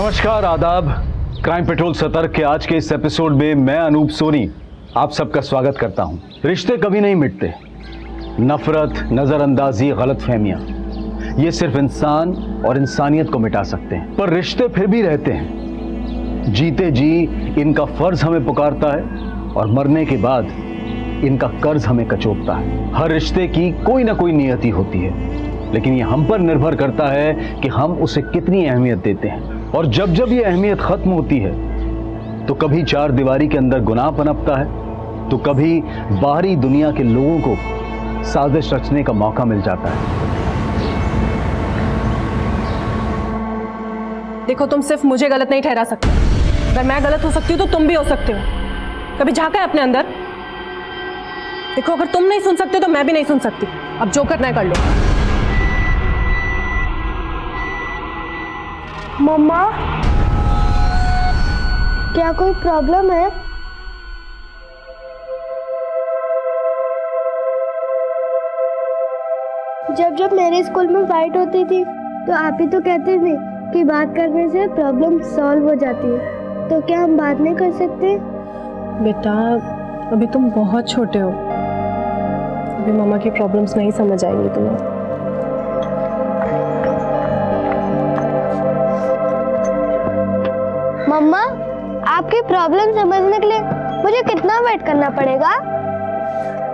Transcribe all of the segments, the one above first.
नमस्कार, आदाब। Crime petrol सतर्क के आज के इस एपिसोड में मैं अनूप सोनी आप सबका स्वागत करता हूं। रिश्ते कभी नहीं मिटते। नफरत, नजरअंदाजी, गलतफहमियां, ये सिर्फ इंसान और इंसानियत को मिटा सकते हैं, पर रिश्ते फिर भी रहते हैं। जीते जी इनका फर्ज हमें पुकारता है और मरने के बाद इनका कर्ज हमें कचोटता है। हर रिश्ते की कोई ना कोई नियति होती है, लेकिन ये हम पर निर्भर करता है कि हम उसे कितनी अहमियत देते हैं। और जब जब ये अहमियत खत्म होती है तो कभी चार दीवारी के अंदर गुनाह पनपता है, तो कभी बाहरी दुनिया के लोगों को साजिश रचने का मौका मिल जाता है। देखो, तुम सिर्फ मुझे गलत नहीं ठहरा सकते। अगर मैं गलत हो सकती हूँ तो तुम भी हो सकते हो। कभी झांका है अपने अंदर? देखो, अगर तुम नहीं सुन सकते तो मैं भी नहीं सुन सकती। अब जो करना है कर लो। मम्मा, क्या कोई प्रॉब्लम है? जब जब मेरे स्कूल में फाइट होती थी तो आप ही तो कहते थे कि बात करने से प्रॉब्लम सॉल्व हो जाती है, तो क्या हम बात नहीं कर सकते? बेटा, अभी तुम बहुत छोटे हो। अभी मम्मा की प्रॉब्लम्स नहीं समझ आएंगी तुम्हें। मम्मा, आपकी प्रॉब्लम समझने के लिए मुझे कितना वेट करना पड़ेगा?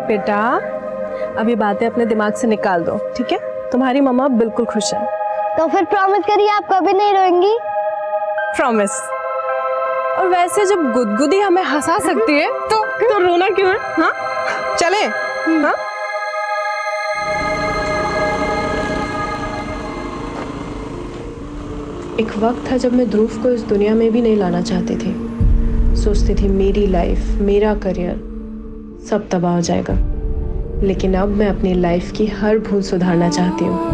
बेटा, अभी बातें अपने दिमाग से निकाल दो, ठीक है? तुम्हारी मम्मा बिल्कुल खुश है। तो फिर प्रॉमिस करिए आप कभी नहीं रोएंगी। प्रॉमिस। और वैसे जब गुदगुदी हमें हंसा सकती है तो रोना क्यों है? हाँ, चले। हाँ, एक वक्त था जब मैं ध्रुव को इस दुनिया में भी नहीं लाना चाहती थी। सोचती थी मेरी लाइफ, मेरा करियर सब तबाह हो जाएगा। लेकिन अब मैं अपनी लाइफ की हर भूल सुधारना चाहती हूँ।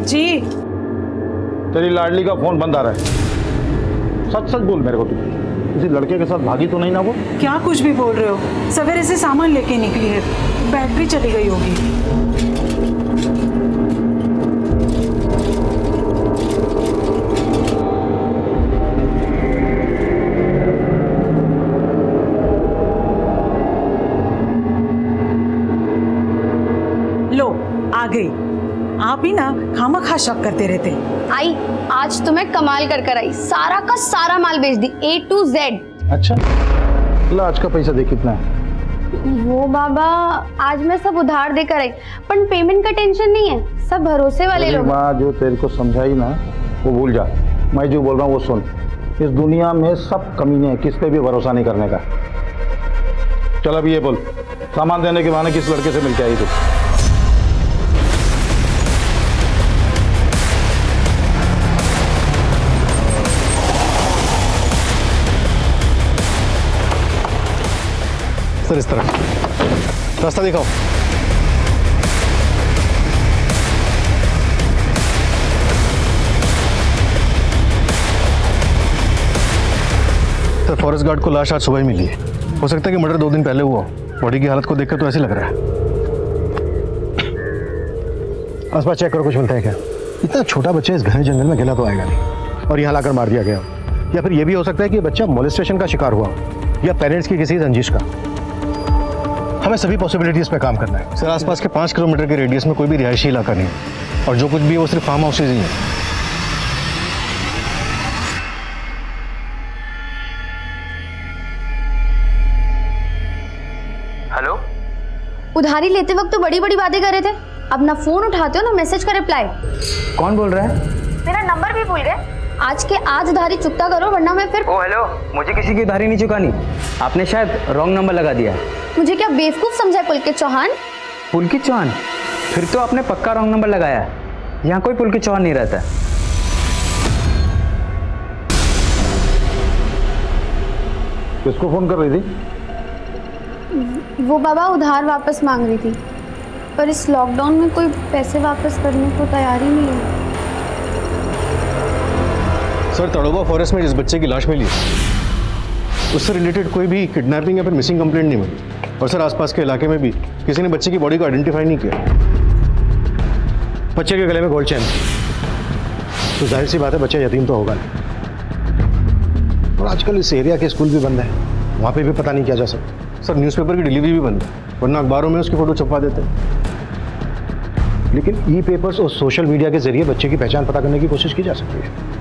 जी, तेरी लाडली का फोन बंद आ रहा है। सच सच बोल मेरे को, तू किसी लड़के के साथ भागी तो नहीं ना? वो क्या कुछ भी बोल रहे हो? सवेरे से सामान लेके निकली है, बैटरी चली गई होगी। लो, आ गई। आप ही ना खामखा शक करते रहते। आई, आज तो मैं कमाल कर आई। सारा का सारा माल बेच दी, A to Z। अच्छा, ला आज का पैसा दे कितना है? वो बाबा, आज मैं सब उधार देकर आई, पर पेमेंट का टेंशन नहीं है। सब भरोसे वाले लोग। माँ जो तेरे को समझाई ना वो भूल जा। मैं जो बोल रहा हूँ वो सुन। इस दुनिया में सब कमीने हैं, किस पे भी भरोसा नहीं करने का। चल अब ये बोल, सामान देने के बहाने किस लड़के से मिलके आई तू? सर, इस तरफ रास्ता दिखाओ। सर, फॉरेस्ट गार्ड को लाश आज सुबह ही मिली है। हो सकता है कि मर्डर 2 दिन पहले हुआ हो। बॉडी की हालत को देखकर तो ऐसे लग रहा है। आसपास चेक करो, कुछ मिलता है क्या? इतना छोटा बच्चा इस घने जंगल में गिला तो आएगा नहीं, और यहाँ लाकर मार दिया गया। या फिर यह भी हो सकता है कि बच्चा मोलेस्टेशन का शिकार हुआ हो, या पेरेंट्स की किसी रंजिश का। हमें सभी पॉसिबिलिटीज पे काम करना है। सर, आसपास के 5 किलोमीटर के रेडियस में कोई भी रिहायशी इलाका नहीं है, और जो कुछ भी है वो सिर्फ फार्म हाउसेज ही है। हेलो, उधारी लेते वक्त तो बड़ी बड़ी बातें कर रहे थे, अब ना फोन उठाते हो ना मैसेज का रिप्लाई। कौन बोल रहा है? मेरा नंबर भी भूल गए। आज के आज उधारी चुकता करो, वरना मैं फिर। ओ हेलो, मुझे किसी की उधारी नहीं चुकानी। आपने शायद रॉन्ग नंबर लगा दिया है। मुझे क्या बेवकूफ समझा है पुलकित चौहान? पुलकित चौहान? फिर तो आपने पक्का रॉन्ग नंबर लगाया है। यहाँ कोई पुलकित चौहान नहीं रहता। किसको फ़ोन कर रही थी? वो बाबा उधार वापस मांग रही थी, पर इस लॉकडाउन में कोई पैसे वापस करने को तैयार ही नहीं है। सर, तड़ोबा फॉरेस्ट में जिस बच्चे की लाश मिली उससे रिलेटेड कोई भी किडनैपिंग या फिर मिसिंग कंप्लेंट नहीं मिली। और सर, आसपास के इलाके में भी किसी ने बच्चे की बॉडी को आइडेंटिफाई नहीं किया। बच्चे के गले में गोल्ड चेन थी, तो जाहिर सी बात है बच्चा यतीम तो होगा नहीं। और आजकल इस एरिया के स्कूल भी बंद है, वहाँ पे भी पता नहीं किया जा सकता। सर, न्यूज़पेपर की डिलीवरी भी बंद है, वरना अखबारों में उसकी फ़ोटो छपवा देते हैं। लेकिन ई पेपर्स और सोशल मीडिया के जरिए बच्चे की पहचान पता करने की कोशिश की जा सकती है।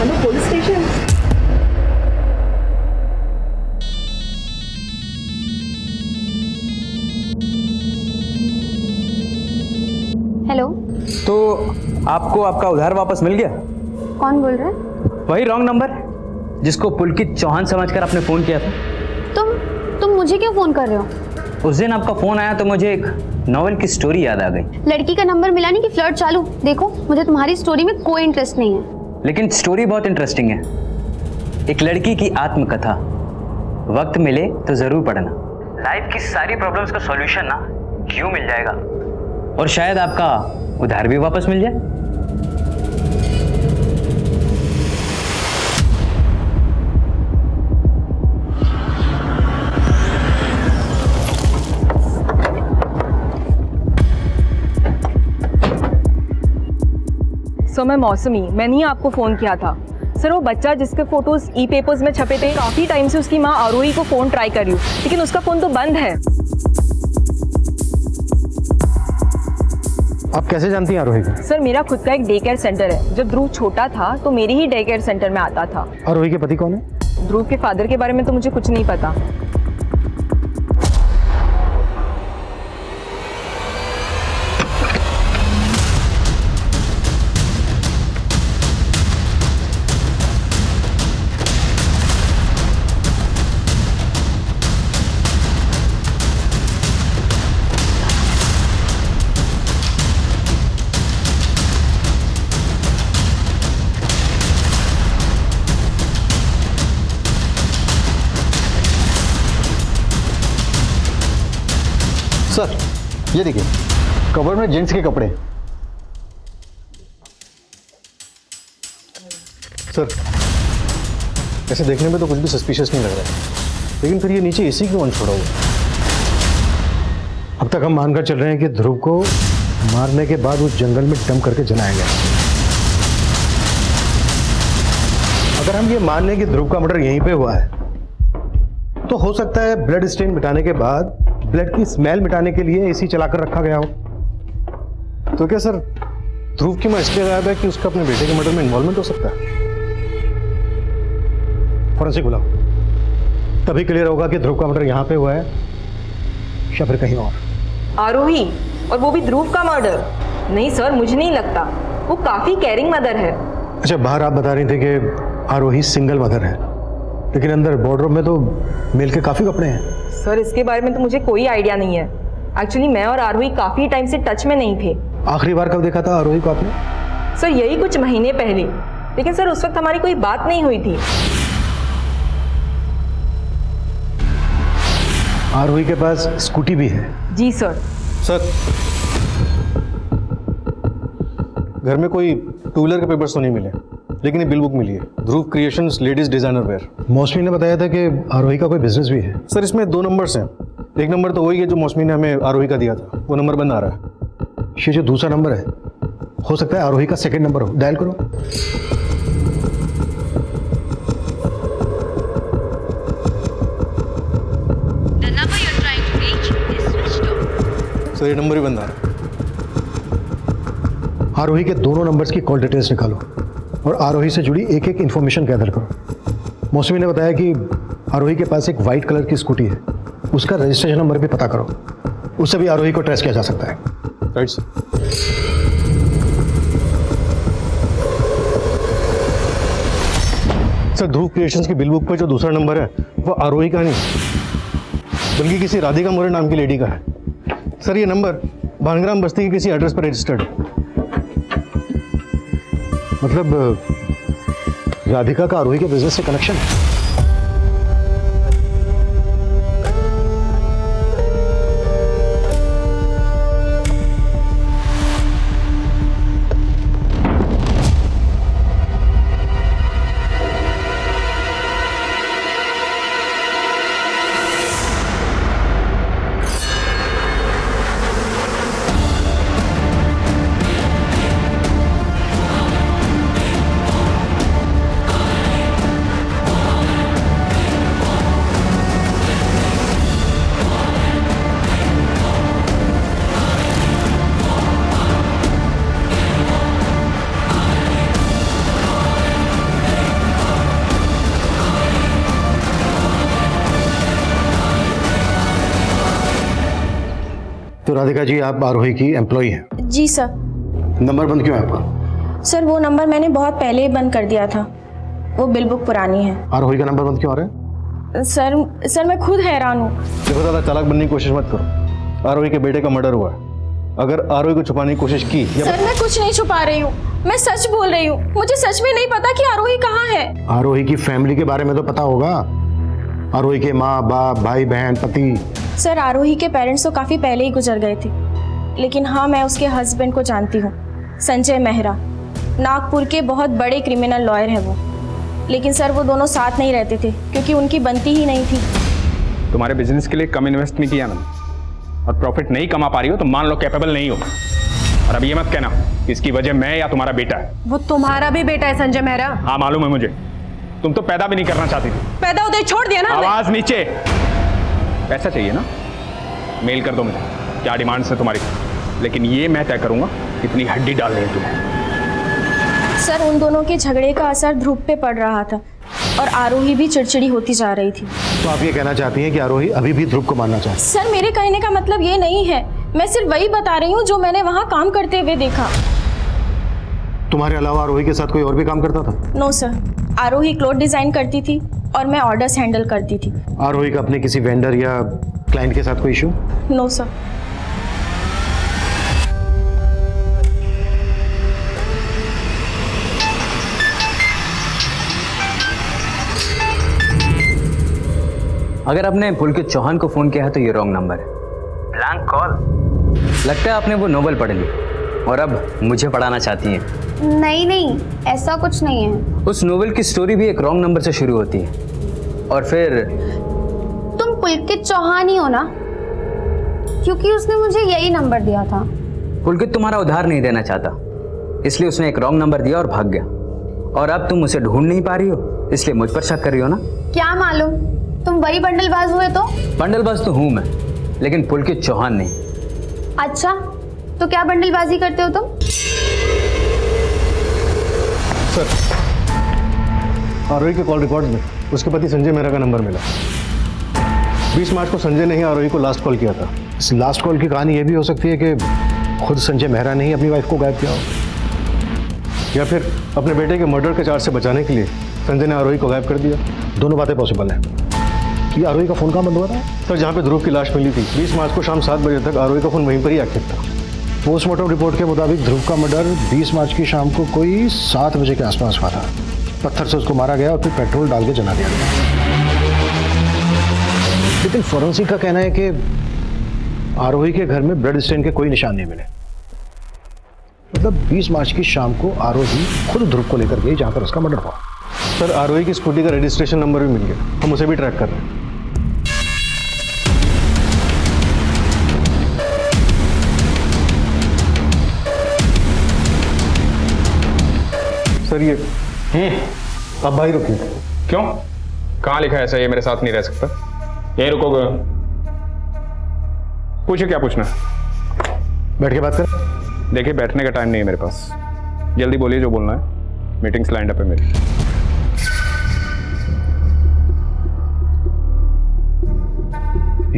Hello, police station. हेलो, तो आपको आपका उधार वापस मिल गया? कौन बोल रहा है? वही रॉन्ग नंबर जिसको पुलकित चौहान समझकर आपने फ़ोन किया था। तुम मुझे क्यों फ़ोन कर रहे हो? उस दिन आपका फ़ोन आया तो मुझे एक नॉवेल की स्टोरी याद आ गई। लड़की का नंबर मिला नहीं कि फ्लर्ट चालू? देखो, मुझे तुम्हारी स्टोरी में कोई इंटरेस्ट नहीं है। लेकिन स्टोरी बहुत इंटरेस्टिंग है। एक लड़की की आत्मकथा। वक्त मिले तो ज़रूर पढ़ना। लाइफ की सारी प्रॉब्लम्स का सॉल्यूशन ना क्यों मिल जाएगा, और शायद आपका उधार भी वापस मिल जाए। सर, मैं मौसमी, मैंने ही आपको फ़ोन किया था। सर, वो बच्चा जिसके फोटोज ई पेपर्स में छपे थे, काफ़ी टाइम से उसकी माँ आरोही को फ़ोन ट्राई कर रही हूँ, लेकिन उसका फ़ोन तो बंद है। आप कैसे जानती हैं आरोही को? सर, मेरा खुद का एक डे केयर सेंटर है। जब ध्रुव छोटा था तो मेरे ही डे केयर सेंटर में आता था। आरोही के पति कौन है? ध्रुव के फादर के बारे में तो मुझे कुछ नहीं पता। सर, ये देखिए, कवर में जेंट्स के कपड़े। सर, ऐसे देखने में तो कुछ भी सस्पिशियस नहीं लग रहा है, लेकिन फिर ये नीचे एसी क्यों छोड़ा हुआ? अब तक हम मानकर चल रहे हैं कि ध्रुव को मारने के बाद उस जंगल में डंप करके जलाया गया। अगर हम ये मान लें कि ध्रुव का मर्डर यहीं पे हुआ है, तो हो सकता है ब्लड स्टेन मिटाने के बाद ब्लड की स्मेल मिटाने के लिए एसी चलाकर रखा गया हो। तो क्या सर, ध्रुव की मां इसलिए गायब है कि उसका अपने बेटे के मर्डर में इन्वॉल्वमेंट हो सकता है? फॉरेंसिक बुलाओ, तभी क्लियर होगा कि ध्रुव का मर्डर यहाँ पे हुआ है या फिर कहीं और। आरोही, और वो भी ध्रुव का मर्डर? नहीं सर, मुझे नहीं लगता। वो काफ़ी केयरिंग मदर है। अच्छा, बाहर आप बता रही थी कि आरोही सिंगल मदर है, लेकिन अंदर बॉर्डरूम में तो मेल के काफ़ी कपड़े हैं। सर, इसके बारे में तो मुझे कोई आइडिया नहीं है। एक्चुअली मैं और आरोही काफ़ी टाइम से टच में नहीं थे। आखिरी बार कब देखा था आरोही को आपने? सर, यही कुछ महीने पहले, लेकिन सर उस वक्त हमारी कोई बात नहीं हुई थी। आरोही के पास स्कूटी भी है? जी सर। सर, घर में कोई टू व्हीलर के पेपर्स तो नहीं मिले, लेकिन ये बिल बुक मिली है, ध्रुव क्रिएशंस लेडीज डिजाइनर वेयर। मौसमी ने बताया था कि आरोही का कोई बिजनेस भी है। सर, इसमें 2 नंबर्स हैं। एक नंबर तो वही है जो मौसमी ने हमें आरोही का दिया था, वो नंबर बंद आ रहा है। ये जो दूसरा नंबर है, हो सकता है आरोही का सेकंड नंबर हो। डायल करो। सर, ये नंबर ही बंद आ रहा है। आरोही के दोनों नंबर्स की कॉल डिटेल्स निकालो और आरोही से जुड़ी एक एक इन्फॉर्मेशन गैदर करो। मौसमी ने बताया कि आरोही के पास एक वाइट कलर की स्कूटी है, उसका रजिस्ट्रेशन नंबर भी पता करो, उससे भी आरोही को ट्रेस किया जा सकता है। Right sir. सर, ध्रुव क्रिएशंस की बिल बुक पर जो दूसरा नंबर है वो आरोही का नहीं बल्कि किसी राधिका मोरे नाम की लेडी का है। सर, ये नंबर भानग्राम बस्ती के किसी एड्रेस पर रजिस्टर्ड है। मतलब राधिका का आरोही के बिजनेस से कनेक्शन है। तो राधिका जी, आप आरोही की एम्प्लॉय हैं? जी सर। नंबर बंद क्यों है आपका? सर, वो नंबर मैंने बहुत पहले ही बंद कर दिया था, वो बिल बुक पुरानी है। आरोही का नंबर बंद क्यों आ रहा है? सर मैं खुद हैरान हूँ। देखो, ज़्यादा चालाक बनने की कोशिश मत करो। आरोही के बेटे का मर्डर हुआ है। अगर आरोही को छुपाने की कोशिश की सर, मैं कुछ नहीं छुपा रही हूँ, मैं सच बोल रही हूँ। मुझे सच में नहीं पता कि आरोही कहाँ है। आरोही की फैमिली के बारे में तो पता होगा, आरोही के माँ बाप, भाई बहन, पति। सर, आरोही के पेरेंट्स तो काफ़ी पहले ही गुजर गए थे, लेकिन हाँ, मैं उसके हस्बैंड को जानती हूँ, संजय मेहरा। नागपुर के बहुत बड़े क्रिमिनल लॉयर है वो। लेकिन सर, वो दोनों साथ नहीं रहते थे क्योंकि उनकी बनती ही नहीं थी। तुम्हारे बिजनेस के लिए कम इन्वेस्ट नहीं किया मैंने और प्रॉफिट नहीं कमा पा रही हो तो मान लो कैपेबल नहीं हो। और अब ये मत कहना कि इसकी वजह मैं या तुम्हारा बेटा है। वो तुम्हारा भी बेटा है संजय मेहरा। हाँ, मालूम है मुझे। तुम तो पैदा भी नहीं करना चाहती थी। पैदा होते ही छोड़ दिया ना हमें। आवाज नीचे। पैसा चाहिए ना, मेल कर दो मुझे, क्या डिमांड है तुम्हारी, लेकिन ये मैं तय करूंगा कितनी हड्डी डाल रही है तुम्हें। सर, उन दोनों के झगड़े का असर ध्रुव पे पड़ रहा था और आरोही भी चिड़चिड़ी होती जा रही थी। तो आप ये कहना चाहती हैं कि आरोही अभी भी ध्रुव को मारना चाहती है? सर, मेरे कहने का मतलब ये नहीं है, मैं सिर्फ वही बता रही हूँ जो मैंने वहाँ काम करते हुए देखा। तुम्हारे अलावा आरोही के साथ कोई और भी काम करता था? नो सर, आरोही क्लोथ डिजाइन करती थी और मैं ऑर्डर्स हैंडल करती थी। आरोही का अपने किसी वेंडर या क्लाइंट के साथ कोई इशू? No sir. अगर आपने पुलकित चौहान को फोन किया है तो ये रॉन्ग नंबर है। Blank call. लगता है आपने वो नोवेल पढ़ ली और अब मुझे पढ़ाना चाहती हैं। नहीं, ऐसा कुछ नहीं है। उस नोवेल की स्टोरी भी एक रॉन्ग नंबर से शुरू होती है और फिर तुम पुलकित चौहान ही हो ना? क्योंकि उसने मुझे यही नंबर दिया था। पुलकित तुम्हारा उधार नहीं देना चाहता, इसलिए उसने एक रॉन्ग नंबर दिया और भाग गया। और अब तुम उसे ढूंढ नहीं पा रही हो, इसलिए मुझ पर शक कर रही हो ना? क्या मालूम, तुम वही बंडलबाज हुए तो? बंडलबाज तो हूं मैं, लेकिन पुलकित चौहान नहीं। अच्छा, तो क्या बंडलबाजी करते हो तुम? सर, आरोही के कॉल रिकॉर्ड में उसके पति संजय मेहरा का नंबर मिला। 20 मार्च को संजय ने ही आरोही को लास्ट कॉल किया था। इस लास्ट कॉल की कहानी यह भी हो सकती है कि खुद संजय मेहरा ने ही अपनी वाइफ को गायब किया हो, या फिर अपने बेटे के मर्डर के चार्ज से बचाने के लिए संजय ने आरोही को गायब कर दिया। दोनों बातें पॉसिबल हैं। कि आरोही का फोन कहाँ बंद हुआ था? सर, जहाँ पे ध्रुव की लाश मिली थी 20 मार्च को शाम 7 बजे तक आरोही का फोन वहीं पर ही एक्टिव था। पोस्टमार्टम रिपोर्ट के मुताबिक ध्रुव का मर्डर 20 मार्च की शाम को कोई 7 बजे के आसपास हुआ था। पत्थर से उसको मारा गया और फिर पेट्रोल डाल के जला दिया गया। लेकिन फॉरेंसिक का कहना है कि आरोही के घर में ब्लड स्टेन के कोई निशान नहीं मिले। मतलब 20 मार्च की शाम को आरोही खुद ध्रुव को लेकर गई जहां पर उसका मर्डर हुआ। सर, आरोही की स्कूटी का रजिस्ट्रेशन नंबर भी मिल गया, हम उसे भी ट्रैक कर रहे हैं। सर, ये आप भाई रुकिए। क्यों? कहाँ लिखा है ऐसा ये मेरे साथ नहीं रह सकता? यहीं रुकोगे? पूछो क्या पूछना। बैठ के बात कर। देखिए बैठने का टाइम नहीं है मेरे पास, जल्दी बोलिए जो बोलना है, मीटिंग्स लाइंड अप है मेरी।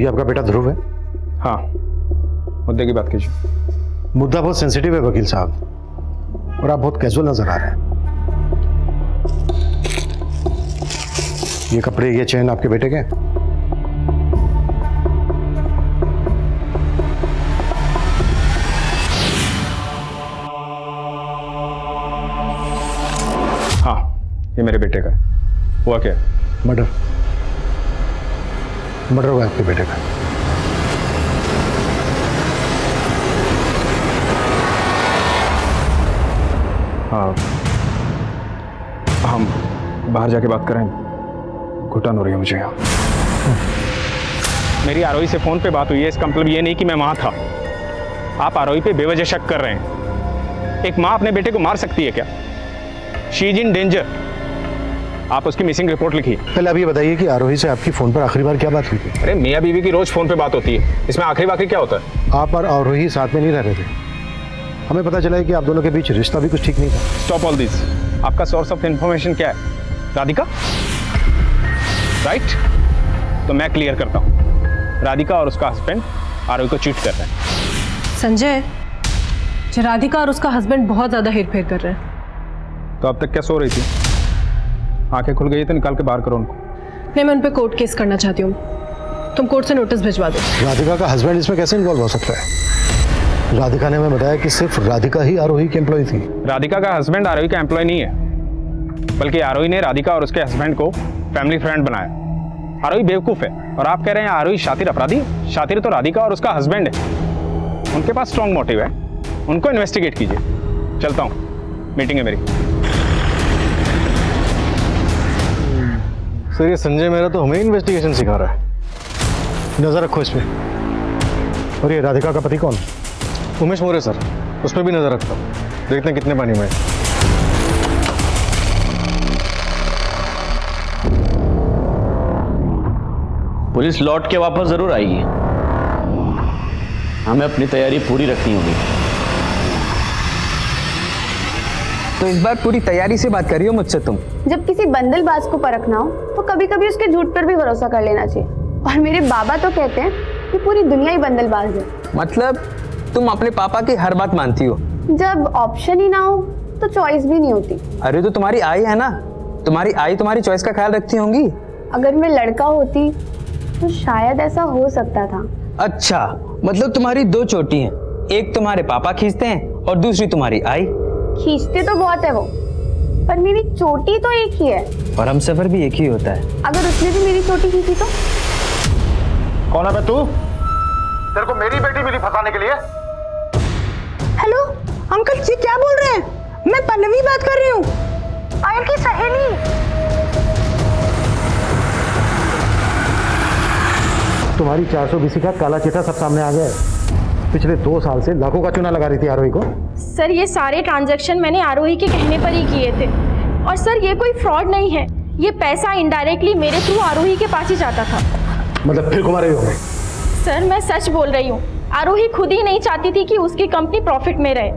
ये आपका बेटा ध्रुव है? हाँ, मुद्दे की बात कीजिए। मुद्दा बहुत सेंसिटिव है वकील साहब, और आप बहुत कैजुअल नजर आ रहे हैं। ये कपड़े, ये चेन आपके बेटे के? हाँ, ये मेरे बेटे का है। हुआ क्या? मर्डर हुआ आपके बेटे का। हाँ, हम बाहर जाके बात करें, घुटन हो रही है मुझे यहाँ। मेरी आरोही से फोन पे बात हुई है, इसका मतलब ये नहीं कि मैं वहां था। आप आरोही पे बेवजह शक कर रहे हैं। एक माँ अपने बेटे को मार सकती है क्या? She is in danger. आप उसकी मिसिंग रिपोर्ट लिखिए। पहले आप ये बताइए कि आरोही से आपकी फोन पर आखिरी बार क्या बात हुई थी? अरे मियाँ बीवी की रोज फोन पे बात होती है, इसमें आखिरी वाकई क्या होता है? आप और आरोही साथ में नहीं रह रहे थे। हमें पता चला है कि आप दोनों के बीच रिश्ता भी कुछ ठीक नहीं था। Stop all this. आपका सोर्स ऑफ इंफॉर्मेशन क्या है? राधिका? राइट? तो मैं क्लियर करता हूँ, राधिका और उसका हस्बैंड आरोही को चीट कर रहे हैं। संजय, राधिका और उसका हस्बैंड बहुत ज्यादा हेरफेर कर रहे हैं। तो अब तक क्या सो रही थी? आंखें खुल गई तो निकाल के बाहर करो उनको। नहीं, मैं उन पर कोर्ट केस करना चाहती हूँ। तुम कोर्ट से नोटिस भिजवा दो। राधिका का हस्बैंड इसमें कैसे इन्वॉल्व हो सकता है? राधिका ने हमें बताया कि सिर्फ राधिका ही आरोही की एम्प्लॉय थी। राधिका का हस्बैंड आरोही का एम्प्लॉय नहीं है, बल्कि आरोही ने राधिका और उसके हस्बैंड को फैमिली फ्रेंड बनाया। आरोही बेवकूफ है और आप कह रहे हैं आरोही शातिर अपराधी? शातिर तो राधिका और उसका हस्बैंड है। उनके पास स्ट्रॉन्ग मोटिव है, उनको इन्वेस्टिगेट कीजिए। चलता हूँ, मीटिंग है मेरी। सर, ये संजय मेहरा तो हमें इन्वेस्टिगेशन सिखा रहा है। नजर रखो इसमें। और ये राधिका का पति कौन? उमेश मोरे सर, उस पर भी नजर रखता हूँ। देखते हैं कितने पानी में है। पुलिस लौट के वापस जरूर आएगी, हमें अपनी तैयारी पूरी रखनी होगी। तो इस बार पूरी तैयारी से बात कर रही हो मुझसे तुम? जब किसी बंदलबाज को परखना हो तो कभी कभी उसके झूठ पर भी भरोसा कर लेना चाहिए। और मेरे बाबा तो कहते हैं कि पूरी दुनिया ही बंदलबाज है। मतलब तुम अपने पापा की हर बात मानती हो? जब ऑप्शन ही ना हो तो चॉइस भी नहीं होती। अरे तो तुम्हारी आई है ना, तुम्हारी आई तुम्हारी चॉइस का ख्याल रखती होंगी। अगर मैं लड़का होती तो शायद ऐसा हो सकता था। अच्छा, मतलब तुम्हारी दो चोटी हैं, एक तुम्हारे पापा खींचते हैं और दूसरी तुम्हारी आई। खींचते तो बहुत है वो, पर मेरी चोटी तो एक ही है। और हम सफर भी एक ही होता है। अगर उसने भी मेरी चोटी खींची तो? कौन है बे तू? तेरे को मेरी बेटी मिली फंसाने के लिए? हेलो अंकल जी, क्या बोल रहे हैं? मैं पल्लवी बात कर रही हूँ, आयल की सहेली। तुम्हारी 420 का काला चिट्ठा सब सामने आ गया है। पिछले 2 साल से लाखों का चूना लगा रही थी आरोही को। सर, ये सारे ट्रांजैक्शन मैंने आरोही के कहने पर ही किए थे। और सर, ये कोई फ्रॉड नहीं है, ये पैसा इनडायरेक्टली मेरे थ्रू आरोही के पास ही जाता था। मतलब फिर घुमा रही हो हमें? सर, मैं सच बोल रही हूँ। आरोही खुद ही नहीं चाहती थी कि उसकी कंपनी प्रॉफिट में रहे।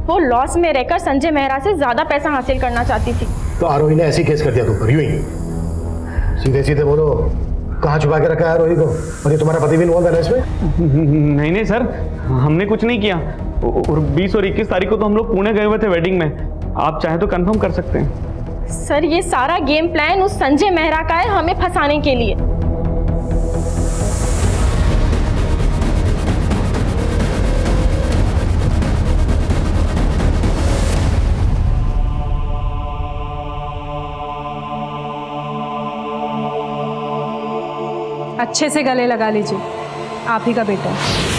वो लॉस में रहकर संजय मेहरा से ज्यादा पैसा हासिल करना चाहती थी। तो आरोही ने ऐसी केस कर दिया तुम पर, यूं ही? सीधे सीधे बोलो, कहाँ छुपा के रखा है आरोही को? और ये तुम्हारा पति भी इन्वॉल्व है इसमें? नहीं नहीं सर, हमने कुछ नहीं किया। और 20 और 21 तारीख को तो हम लोग पुणे गए हुए थे वेडिंग में। आप चाहे तो कंफर्म कर सकते हैं। सर, ये सारा गेम प्लान उस संजय मेहरा का है, हमें फंसाने के लिए। अच्छे से गले लगा लीजिए, आप ही का बेटा है।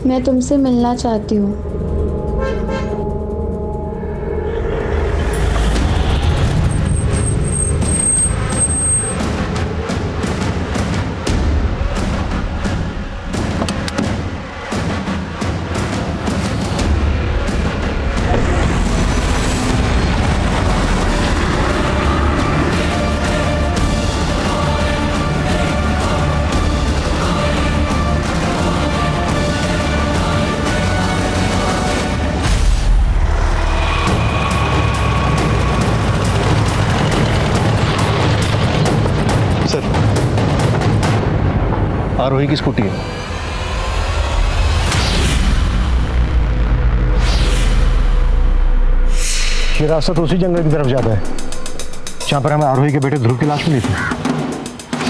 मैं तुमसे मिलना चाहती हूँ। आरोही की स्कूटी है। ये रास्ता तो उसी जंगल की तरफ जाता है जहाँ पर हमें आरोही के बेटे ध्रुव की लाश मिली थी।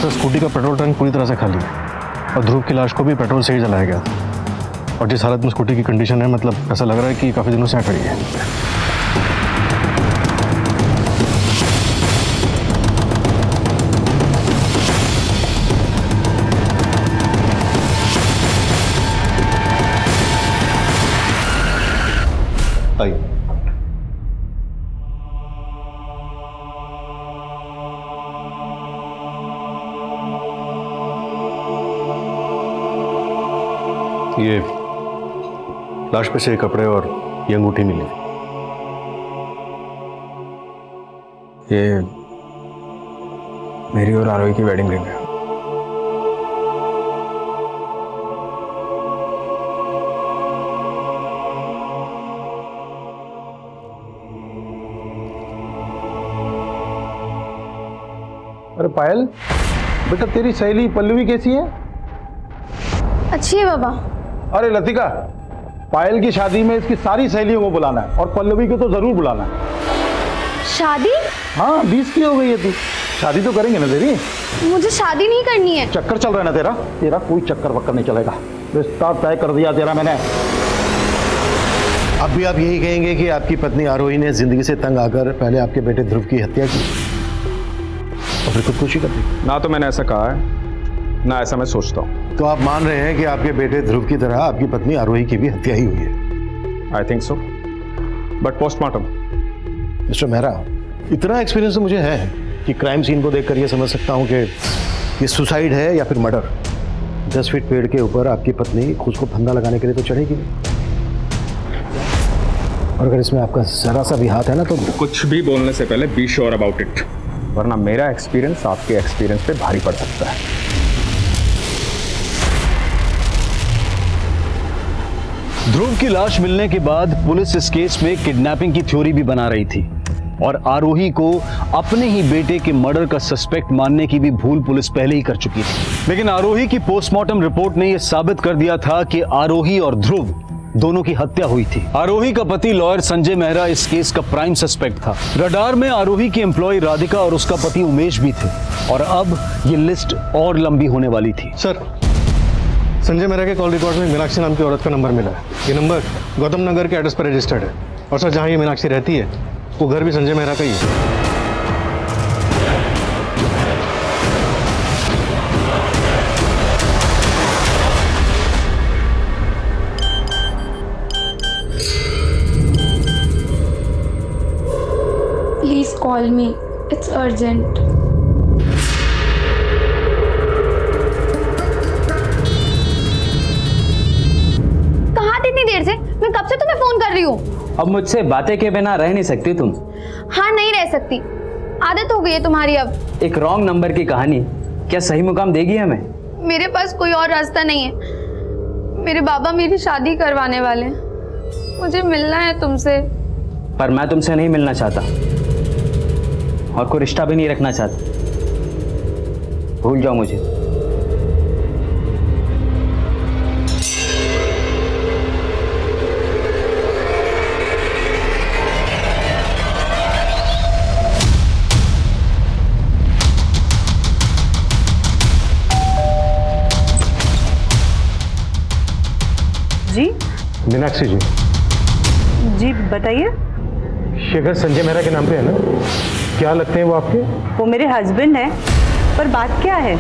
सर, स्कूटी का पेट्रोल टैंक पूरी तरह से खाली है और ध्रुव की लाश को भी पेट्रोल से ही जलाया गया था। और जिस हालत में स्कूटी की कंडीशन है, मतलब ऐसा लग रहा है कि काफ़ी दिनों से यहाँ खड़ी है। आइए। ये लाश पे से कपड़े और ये अंगूठी मिली। ये मेरी और आरोही की वेडिंग रिंग है। अरे पायल, बेटा तेरी सहेली पल्लवी कैसी है? अच्छी है बाबा। अरे लतिका, पायल की शादी में इसकी सारी सहेलियों को बुलाना है और पल्लवी को तो जरूर बुलाना है। शादी? हाँ, 20 की हो गई है तू। शादी तो करेंगे ना तेरी? मुझे शादी नहीं करनी है। चक्कर चल रहा है ना तेरा कोई चक्कर वक्कर नहीं चलेगा। रिश्ता तय कर दिया तेरा मैंने। अब भी आप यही कहेंगे कि आपकी पत्नी आरोही ने जिंदगी से तंग आकर पहले आपके बेटे ध्रुव की हत्या की और फिर खुदकुशी कर दी? ना तो मैंने ऐसा कहा है, ना ऐसा मैं सोचता हूँ। तो आप मान रहे हैं कि आपके बेटे ध्रुव की तरह आपकी पत्नी आरोही की भी हत्या ही हुई है? I think so, but postmortem. Mister Mehra, इतना एक्सपीरियंस तो मुझे है कि क्राइम सीन को देखकर ये समझ सकता हूँ कि ये सुसाइड है या फिर मर्डर। 10 फीट पेड़ के ऊपर आपकी पत्नी खुद को फंदा लगाने के लिए तो चढ़ेगी नहीं, और अगर इसमें आपका जरा सा भी हाथ है ना तो कुछ भी बोलने से पहले बी श्योर अबाउट इट, वरना मेरा एक्सपीरियंस आपके एक्सपीरियंस पे भारी पड़ सकता है। ध्रुव की लाश मिलने के बाद पुलिस इस केस में किडनैपिंग की थ्योरी भी बना रही थी और आरोही को अपने ही बेटे के मर्डर का सस्पेक्ट मानने की भी भूल पुलिस पहले ही कर चुकी थी। लेकिन आरोही की पोस्टमार्टम रिपोर्ट ने यह साबित कर दिया था कि आरोही और ध्रुव दोनों की हत्या हुई थी। आरोही का पति लॉयर संजय मेहरा इस केस का प्राइम सस्पेक्ट था। रडार में आरोही की एम्प्लॉय राधिका और उसका पति उमेश भी थे और अब ये लिस्ट और लंबी होने वाली थी। सर, संजय मेहरा के कॉल रिकॉर्ड में मीनाक्षी नाम की औरत का नंबर मिला है। ये नंबर गौतम नगर के एड्रेस पर रजिस्टर्ड है और सर, जहाँ ये मीनाक्षी रहती है वो घर भी संजय मेहरा का ही है। Please call me. It's urgent. कहाँ थे इतनी देर से? मैं कब से तुम्हें फोन कर रही हूँ। अब मुझसे बातें के बिना रह नहीं सकती तुम? हाँ, नहीं रह सकती, आदत हो गई है तुम्हारी अब। एक रॉन्ग नंबर की कहानी क्या सही मुकाम देगी हमें? मेरे पास कोई और रास्ता नहीं है। मेरे बाबा मेरी शादी करवाने वाले हैं, मुझे मिलना है तुमसे। पर मैं तुमसे नहीं मिलना चाहता और कोई रिश्ता भी नहीं रखना चाहता। भूल जाओ मुझे। जी मीनाक्षी जी। जी बताइए। शेखर संजय मेहरा के नाम पे है ना? क्या लगते हैं वो आपके? वो मेरे हस्बैंड है, पर बात क्या है?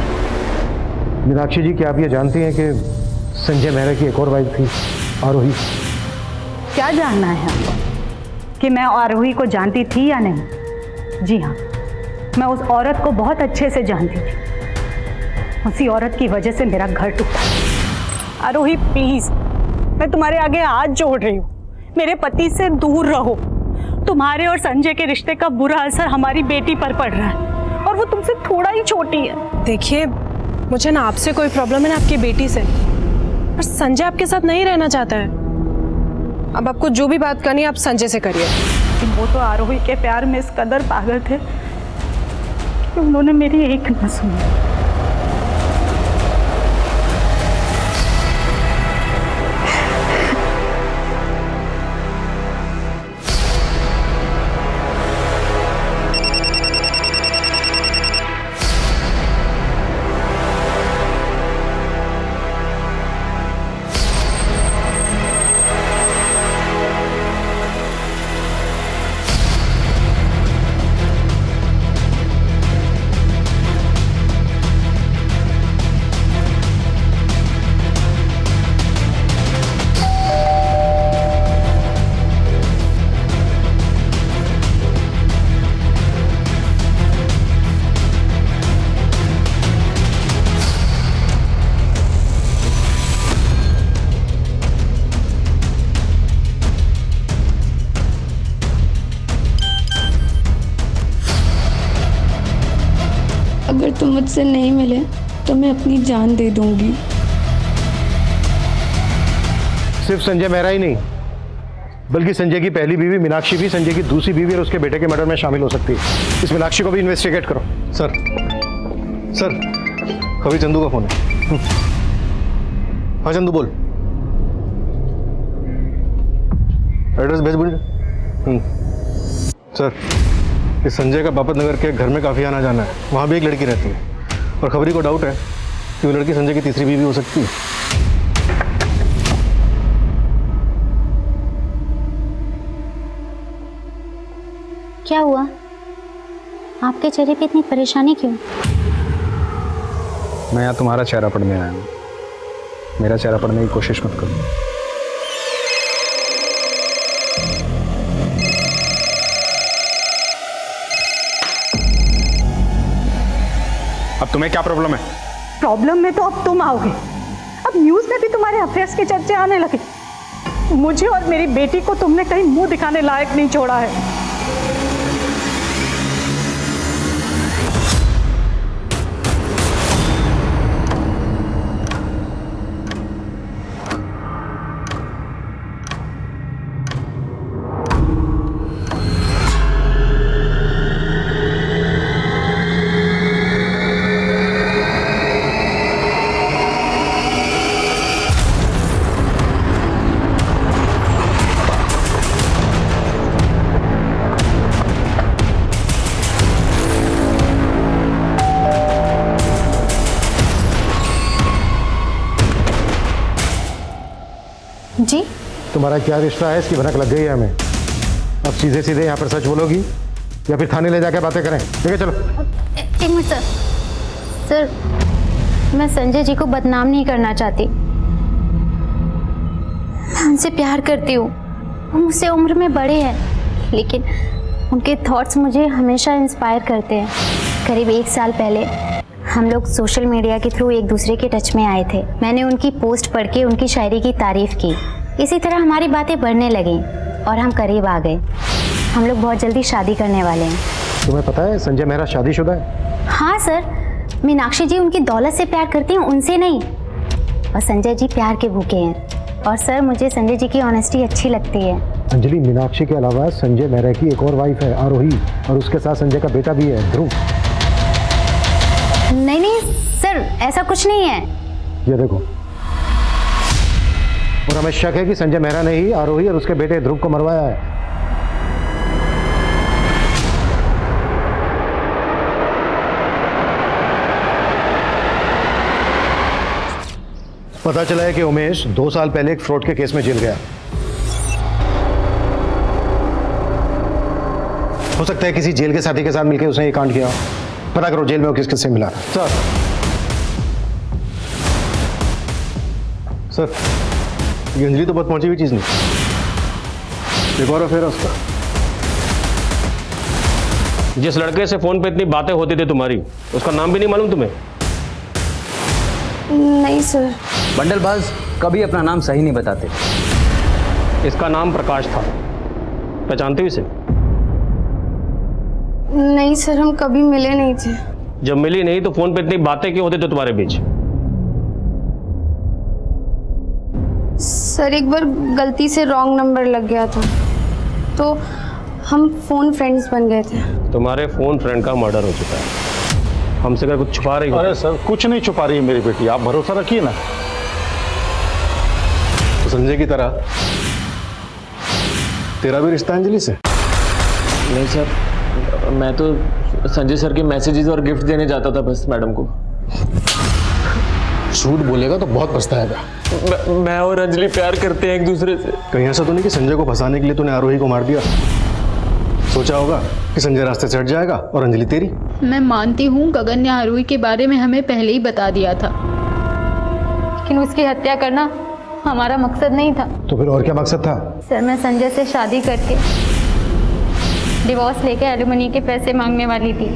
मीनाक्षी जी, क्या आप ये जानती हैं कि संजय मेहरा की एक और वाइफ थी, आरोही? क्या जानना है आपको कि मैं आरोही को जानती थी या नहीं? जी हाँ, मैं उस औरत को बहुत अच्छे से जानती थी। उसी औरत की वजह से मेरा घर टूटा। आरोही प्लीज, मैं तुम्हारे आगे हाथ जोड़ रही हूँ, मेरे पति से दूर रहो। तुम्हारे और संजय के रिश्ते का बुरा असर हमारी बेटी पर पड़ रहा है और वो तुमसे थोड़ा ही छोटी है। देखिए, मुझे ना आपसे कोई प्रॉब्लम है ना आपकी बेटी से, पर संजय आपके साथ नहीं रहना चाहता है। अब आपको जो भी बात करनी है आप संजय से करिए। वो तो आरोही के प्यार में इस कदर पागल थे कि उन्होंने मेरी एक न सुनी। तुम मुझसे नहीं मिले तो मैं अपनी जान दे दूंगी। सिर्फ संजय मेहरा ही नहीं, बल्कि संजय की पहली बीवी मीनाक्षी भी संजय की दूसरी बीवी और उसके बेटे के मर्डर में शामिल हो सकती है। इस मीनाक्षी को भी इन्वेस्टिगेट करो। सर सर कभी चंदू का फोन है। हाँ चंदू बोल। एड्रेस भेज बोल। सर इस संजय का बापत नगर के घर में काफ़ी आना जाना है, वहाँ भी एक लड़की रहती है और खबरी को डाउट है कि वो लड़की संजय की तीसरी बीवी हो सकती है। क्या हुआ? आपके चेहरे पे इतनी परेशानी क्यों? मैं यहाँ तुम्हारा चेहरा पढ़ने आया हूँ, मेरा चेहरा पढ़ने की कोशिश मत करो। अब तुम्हें क्या प्रॉब्लम है? प्रॉब्लम में तो अब तुम आओगे। अब न्यूज़ में भी तुम्हारे अफेयर्स के चर्चे आने लगे। मुझे और मेरी बेटी को तुमने कहीं मुंह दिखाने लायक नहीं छोड़ा है। जी तुम्हारा क्या रिश्ता है, इसकी भनक लग गई है हमें। अब सीधे सीधे यहाँ पर सच बोलोगी या फिर थाने ले जाकर बातें करें? ठीक है चलो। एक मिनट सर। सर मैं संजय जी को बदनाम नहीं करना चाहती। मैं उनसे प्यार करती हूँ, वो मुझसे उम्र में बड़े हैं, लेकिन उनके थॉट्स मुझे हमेशा इंस्पायर करते हैं। करीब 1 साल पहले हम लोग सोशल मीडिया के थ्रू एक दूसरे के टच में आए थे। मैंने उनकी पोस्ट पढ़ के उनकी शायरी की तारीफ की। इसी तरह हमारी बातें बढ़ने लगीं और हम करीब आ गए। हम लोग बहुत जल्दी शादी करने वाले हैं। तुम्हें पता है संजय मेहरा शादीशुदा है? हाँ सर, मीनाक्षी जी उनकी दौलत से प्यार करती हैं, उनसे नहीं। और संजय जी प्यार के भूखे हैं। और सर मुझे संजय जी की ऑनेस्टी अच्छी लगती है। अंजलि, मीनाक्षी के अलावा संजय मेहरा की एक और वाइफ है आरोही, और उसके साथ संजय का बेटा भी है ध्रुव। नहीं नहीं सर, ऐसा कुछ नहीं है। ये देखो, और हमें शक है कि संजय मेहरा ने ही आरोही और उसके बेटे ध्रुव को मरवाया है। पता चला है कि उमेश 2 साल पहले एक फ्रॉड के केस में जेल गया। हो सकता है किसी जेल के साथी के साथ मिलकर उसने ये कांड किया। पता करो जेल में वो किस किस से मिला था। सर ये अंजलि तो बहुत पहुंची हुई चीज़ नहीं, एक और अफेयर है उसका। जिस लड़के से फोन पे इतनी बातें होती थी तुम्हारी, उसका नाम भी नहीं मालूम तुम्हें? नहीं सर। बंडलबाज कभी अपना नाम सही नहीं बताते। इसका नाम प्रकाश था, पहचानते हो इसे? नहीं सर, हम कभी मिले नहीं थे। जब मिली नहीं तो फोन पे इतनी बातें क्यों होती थी तुम्हारे बीच? सर एक बार गलती से रॉन्ग नंबर लग गया था, तो हम फोन फ्रेंड्स बन गए थे। तुम्हारे फोन फ्रेंड का मर्डर हो चुका है, हमसे क्या कुछ छुपा रही हो? अरे सर कुछ नहीं छुपा रही है मेरी बेटी, आप भरोसा रखिए ना। तो संजय की तरह तेरा भी रिश्ता अंजलि से? नहीं सर, मैं तो संजय सर के मैसेजेस और गिफ्ट देने जाता था बस मैडम को। झूठ बोलेगा तो बहुत पछताएगा। मैं और अंजलि प्यार करते हैं एक दूसरे से। कहीं ऐसा तो नहीं कि संजय को फंसाने के लिए तूने आरोही को मार दिया? सोचा होगा कि संजय रास्ते से हट जाएगा और अंजलि तेरी। मैं मानती हूँ गगन ने आरोही के बारे में हमें पहले ही बता दिया था, लेकिन उसकी हत्या करना हमारा मकसद नहीं था। तो फिर और क्या मकसद था? सर मैं संजय से शादी करके डिवोर्स लेके एलिमनी के पैसे मांगने वाली थी।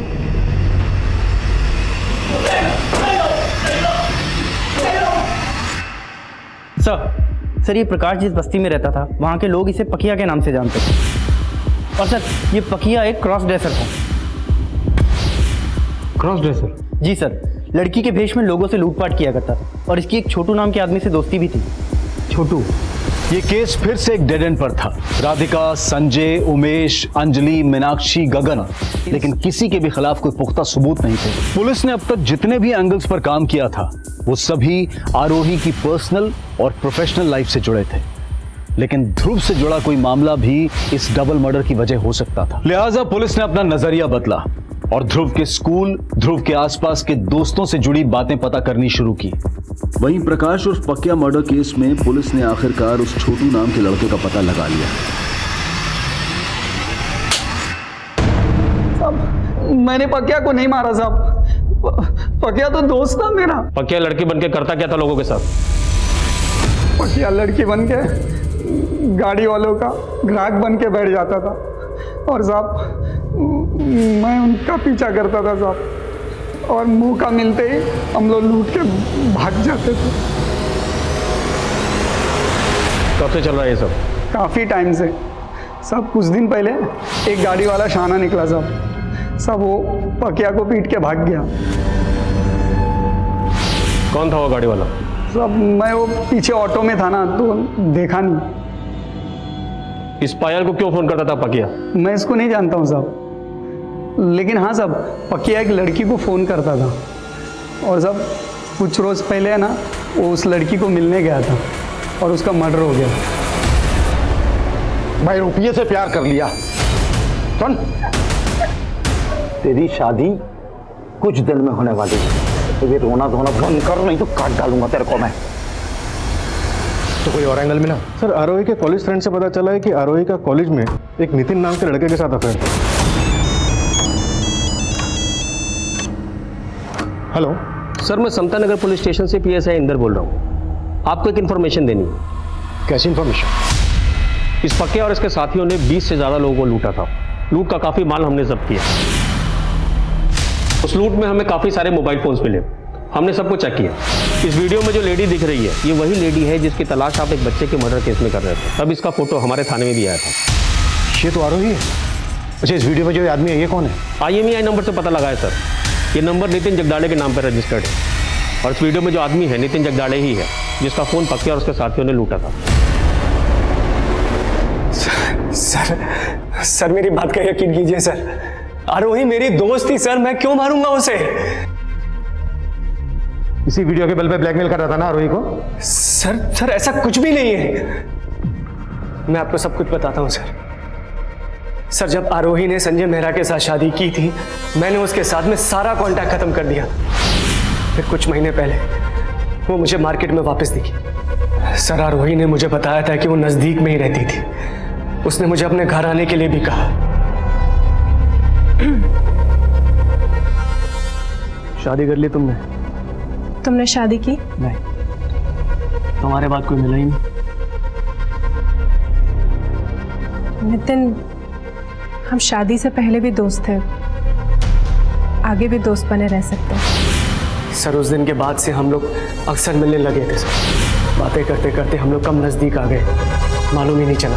सर ये प्रकाश जिस बस्ती में रहता था वहाँ के लोग इसे पकिया के नाम से जानते थे। और सर ये पकिया एक क्रॉस ड्रेसर था। Cross dresser? जी सर, लड़की के भेष में लोगों से लूटपाट किया करता था और इसकी एक छोटू नाम के आदमी से दोस्ती भी थी। छोटू, ये केस फिर से एक डेड एंड पर था। राधिका, संजय, उमेश, अंजलि, मीनाक्षी, गगन, लेकिन किसी के भी खिलाफ कोई पुख्ता सबूत नहीं थे। पुलिस ने अब तक जितने भी एंगल्स पर काम किया था वो सभी आरोही की पर्सनल और प्रोफेशनल लाइफ से जुड़े थे, लेकिन ध्रुव से जुड़ा कोई मामला भी इस डबल मर्डर की वजह हो सकता था। लिहाजा पुलिस ने अपना नजरिया बदला और ध्रुव के स्कूल, ध्रुव के आसपास के दोस्तों से जुड़ी बातें पता करनी शुरू की। वहीं प्रकाश उर्फ पकिया मर्डर केस में पुलिस ने आखिरकार उस छोटू नाम के लड़के का पता लगा लिया। मैंने पकिया को नहीं मारा साहब, पकिया तो दोस्त था मेरा। पकिया लड़की बन के करता क्या था लोगों के साथ? पकिया लड़की बन के गाड़ी वालों का ग्राहक बन के बैठ जाता था और साहब मैं उनका पीछा करता था साहब, और मौका मिलते ही हम लोग लूट के भाग जाते थे। कब से चल रहा है ये सब? काफ़ी टाइम से सब। कुछ दिन पहले एक गाड़ी वाला शाना निकला सब वो पकिया को पीट के भाग गया। कौन था वो गाड़ी वाला? सब मैं वो पीछे ऑटो में था ना, तो देखा नहीं। इस पायल को क्यों फोन करता था पकिया? मैं इसको नहीं जानता हूँ साहब, लेकिन हाँ साहब, पकिया एक लड़की को फ़ोन करता था और सब कुछ रोज़ पहले है ना वो उस लड़की को मिलने गया था और उसका मर्डर हो गया। भाई रुपये से प्यार कर लिया। सुन, तेरी शादी कुछ दिन में होने वाली है, तो ये रोना धोना बंद कर, नहीं तो काट डालूंगा तेरे को मैं। तो कोई और एंगल मिला? सर, आरोही के कॉलेज फ्रेंड से पता चला है कि आरोही का कॉलेज में एक नितिन नाम के लड़के के साथ अफेयर था। हेलो सर, मैं समता नगर पुलिस स्टेशन से पीएसआई इंदर बोल रहा हूँ। आपको एक इन्फॉर्मेशन देनी है। कैसी इन्फॉर्मेशन? इस पक्के और इसके साथियों ने 20 से ज़्यादा लोगों को लूटा था। लूट का काफ़ी माल हमने जब्त किया। उस लूट में हमें काफ़ी सारे मोबाइल फोन्स मिले, हमने सबको चेक किया। इस वीडियो में जो लेडी दिख रही है, ये वही लेडी है जिसकी तलाश आप एक बच्चे के मर्डर केस में कर रहे थे। तब इसका फोटो हमारे थाने में भी आया था। ये तो आरोही है। अच्छा, इस वीडियो में जो आदमी है ये कौन है? IMEI नंबर से पता लगा है सर। ये नंबर नितिन जगदाड़े के नाम पर रजिस्टर्ड है और इस वीडियो में जो आदमी है नितिन जगदाड़े ही है जिसका फोन पक्के और उसके साथियों ने लूटा था। सर मेरी बात का यकीन कीजिए सर, आरोही मेरी दोस्त थी सर, मैं क्यों मारूंगा उसे? इसी वीडियो के बल पे ब्लैकमेल कर रहा था ना आरोही को? सर ऐसा कुछ भी नहीं है। मैं आपको सब कुछ बताता हूँ सर। जब आरोही ने संजय मेहरा के साथ शादी की थी, मैंने उसके साथ में सारा कांटेक्ट खत्म कर दिया। फिर कुछ महीने पहले वो मुझे मार्केट में वापस दिखी। सर आरोही ने मुझे बताया था कि वो नजदीक में ही रहती थी। उसने मुझे अपने घर आने के लिए भी कहा। शादी कर ली तुमने? तुमने शादी की? नहीं, तुम्हारे बाद कोई मिला ही नहीं। नितिन, हम शादी से पहले भी दोस्त थे, आगे भी दोस्त बने रह सकते हैं। सर उस दिन के बाद से हम लोग अक्सर मिलने लगे थे सर। बातें करते करते हम लोग कम नज़दीक आ गए, मालूम ही नहीं चला।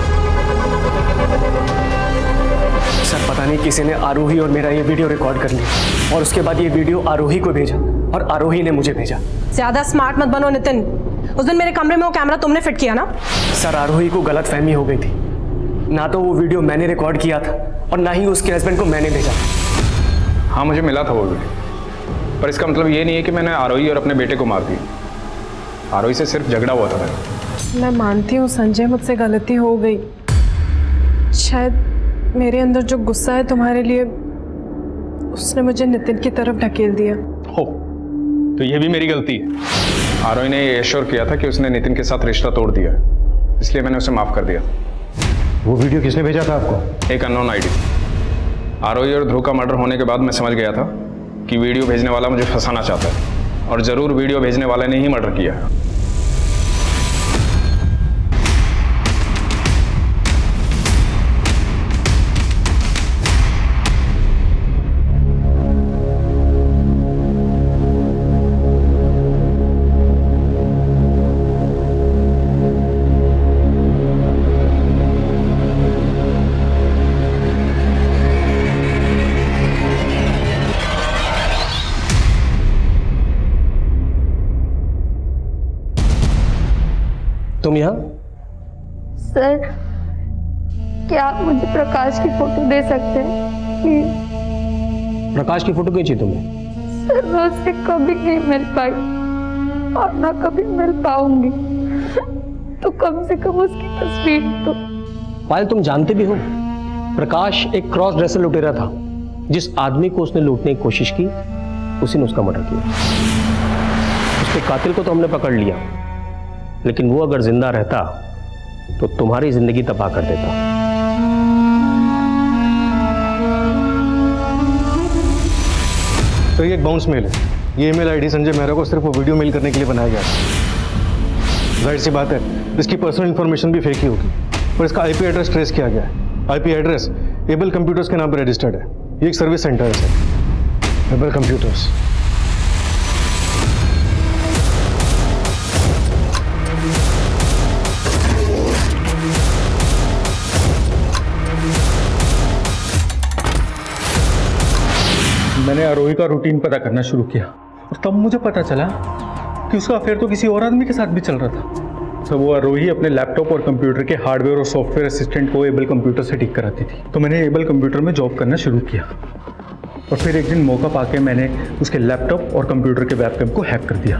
सर पता नहीं किसी ने आरोही और मेरा ये वीडियो रिकॉर्ड कर लिया और उसके बाद ये वीडियो आरोही को भेजा और आरोही ने मुझे भेजा। ज्यादा स्मार्ट मत बनो नितिन। उस दिन मेरे कमरे में वो कैमरा तुमने फिट किया ना? सर आरोही को गलत फहमी हो गई थी। ना तो वो वीडियो मैंने रिकॉर्ड किया था और ना ही उसके हस्बैंड को मैंने भेजा। हाँ, मुझे मिला था वो वीडियो, पर इसका मतलब ये नहीं है कि मैंने आरोही और अपने बेटे को मार दिया। आरोही से सिर्फ झगड़ा हुआ था मेरा। मैं मानती हूँ संजय, मुझसे गलती हो गई। शायद मेरे अंदर जो गुस्सा है तुम्हारे लिए, उसने मुझे नितिन की तरफ ढकेल दिया। हो, तो ये भी मेरी गलती है। आरोही ने ये एश्योर किया था कि उसने नितिन के साथ रिश्ता तोड़ दिया, इसलिए मैंने उसे माफ कर दिया। वो वीडियो किसने भेजा था आपको? एक अननोन आईडी। आरोही और ध्रुव का मर्डर होने के बाद मैं समझ गया था कि वीडियो भेजने वाला मुझे फंसाना चाहता है, और जरूर वीडियो भेजने वाले ने ही मर्डर किया है। तुम यहाँ? सर, क्या आप मुझे प्रकाश की फोटो दे सकते हैं प्लीज? प्रकाश की फोटो खींची तुमने? सर, मैं उससे कभी नहीं मिल पाई और ना कभी मिल पाऊंगी, तो कम से कम उसकी तस्वीर तो। पायल, तुम जानते भी हो प्रकाश एक क्रॉस ड्रेसर लुटेरा था। जिस आदमी को उसने लूटने की कोशिश की उसी ने उसका मर्डर किया। उसके कातिल को तो हमने पकड़ लिया, लेकिन वो अगर जिंदा रहता तो तुम्हारी जिंदगी तबाह कर देता। तो ये एक बाउंस मेल है। ये ईमेल आईडी संजय मेहरा को सिर्फ वो वीडियो मेल करने के लिए बनाया गया था। जाहिर सी बात है इसकी पर्सनल इंफॉर्मेशन भी फेक ही होगी, और इसका आईपी एड्रेस ट्रेस किया गया है। आईपी एड्रेस एबल कंप्यूटर्स के नाम पर रजिस्टर्ड है। ये एक सर्विस सेंटर है सर, एबल कंप्यूटर्स। मैंने आरोही का रूटीन पता करना शुरू किया और तब मुझे पता चला कि उसका अफेयर तो किसी और आदमी के साथ भी चल रहा था। तो वो आरोही अपने लैपटॉप और कंप्यूटर के हार्डवेयर और सॉफ्टवेयर असिस्टेंट को एबल कंप्यूटर से ठीक कराती थी। तो मैंने एबल कंप्यूटर में जॉब करना शुरू किया और फिर एक दिन मौका पाके मैंने उसके लैपटॉप और कंप्यूटर के वेबकैम को हैक कर दिया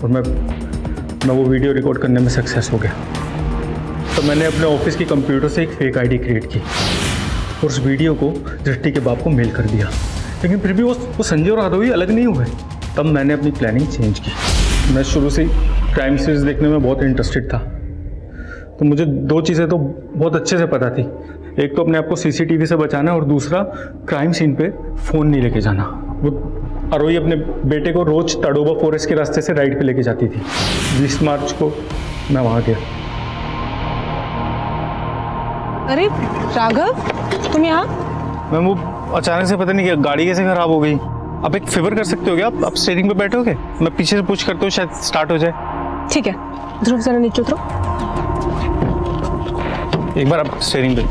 और मैं वो वीडियो रिकॉर्ड करने में सक्सेस हो गया। तो मैंने अपने ऑफिस की कंप्यूटर से एक फेक आईडी क्रिएट की और उस वीडियो को दृष्टि के बाप को मेल कर दिया, लेकिन फिर भी वो संजय और आरोही अलग नहीं हुए। तब मैंने अपनी प्लानिंग चेंज की। मैं शुरू से क्राइम सीरीज देखने में बहुत इंटरेस्टेड था, तो मुझे दो चीज़ें तो बहुत अच्छे से पता थी। एक तो अपने आप को सीसीटीवी से बचाना और दूसरा क्राइम सीन पे फ़ोन नहीं लेके जाना। वो आरोही अपने बेटे को रोज ताडोबा फॉरेस्ट के रास्ते से राइड पे लेके जाती थी। 20 मार्च को मैं वहाँ गया। अरे राघव, तुम यहाँ? मैम वो अचानक से पता नहीं क्या गाड़ी कैसे खराब हो गई। आप एक फेवर कर सकते हो क्या? आप स्टीयरिंग पे बैठोगे? मैं पीछे से पुश करता हूँ, शायद स्टार्ट हो जाए। ठीक है, ध्रुव जरा नीचे उतरो। एक बार आप स्टीयरिंग पे।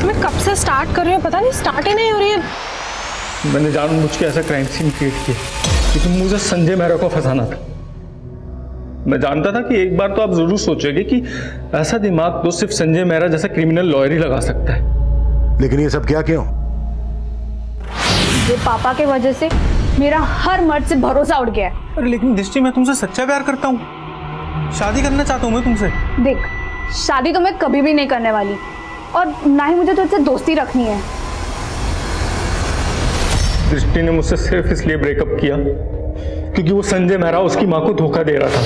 मैं कब से स्टार्ट कर रही हूँ, पता नहीं स्टार्ट ही नहीं हो रही है। मैंने जानबूझ के ऐसा क्राइम सीन क्रिएट किया क्योंकि मुझे संजय मेहरा को फंसाना था। मैं जानता था कि एक बार तो आप जरूर सोचोगे कि ऐसा दिमाग तो सिर्फ संजय मेहरा जैसा क्रिमिनल लॉयर ही लगा सकता है। लेकिन ये सब क्या क्यों? ये पापा के वजह से मेरा हर मर्द से भरोसा उठ गया है। अरे लेकिन दृष्टि, मैं तुमसे सच्चा प्यार करता हूँ, शादी करना चाहता हूँ मैं तुमसे। देख, शादी तो मैं कभी भी नहीं करने वाली और ना ही मुझे तुझसे दोस्ती रखनी है। दृष्टि ने मुझसे सिर्फ इसलिए ब्रेकअप किया क्योंकि वो संजय मेहरा उसकी माँ को धोखा दे रहा था।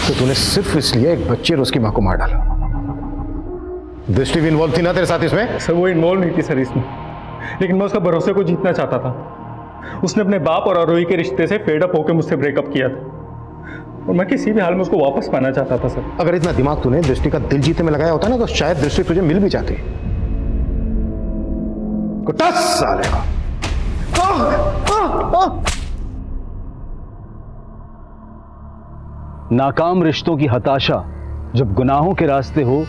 तो तूने सिर्फ इसलिए एक बच्चे और उसकी माँ को मार डाला? दृष्टि भी इन्वॉल्व थी ना तेरे साथ इसमें? सर वो इन्वॉल्व नहीं थी सर इसमें, लेकिन मैं उसका भरोसे को जीतना चाहता था। उसने अपने बाप और आरोही के रिश्ते से फेड अप होकर मुझसे ब्रेकअप किया था और मैं किसी भी हाल में उसको वापस पाना चाहता था सर। अगर इतना दिमाग तूने दृष्टि का दिल जीतने में लगाया होता ना तो शायद दृष्टि तुझे मिल भी जाती। कुटास साले का। नाकाम रिश्तों की हताशा जब गुनाहों के रास्ते हो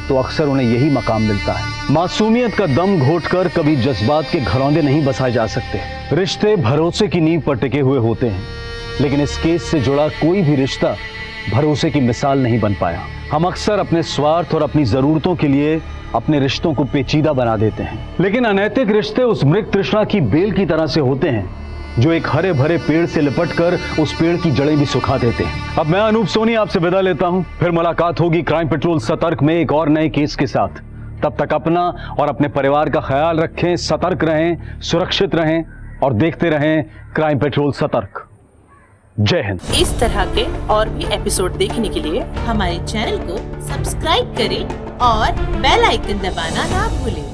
तो अक्सर उन्हें यही मकाम मिलता है। मासूमियत का दम घोटकर कभी जज्बात के घरौंदे नहीं बसाए जा सकते। रिश्ते भरोसे की नींव पर टिके हुए होते हैं, लेकिन इस केस से जुड़ा कोई भी रिश्ता भरोसे की मिसाल नहीं बन पाया। हम अक्सर अपने स्वार्थ और अपनी जरूरतों के लिए अपने रिश्तों को पेचीदा बना देते हैं, लेकिन अनैतिक रिश्ते उस मृग तृष्णा की बेल की तरह से होते हैं जो एक हरे भरे पेड़ से लिपटकर उस पेड़ की जड़ें भी सुखा देते हैं। अब मैं अनूप सोनी आपसे विदा लेता हूं, फिर मुलाकात होगी क्राइम पेट्रोल सतर्क में एक और नए केस के साथ। तब तक अपना और अपने परिवार का ख्याल रखें, सतर्क रहें, सुरक्षित रहें और देखते रहें क्राइम पेट्रोल सतर्क। जय हिंद। इस तरह के और भी एपिसोड देखने के लिए हमारे चैनल को सब्सक्राइब करें और बेल आइकन दबाना ना भूलें।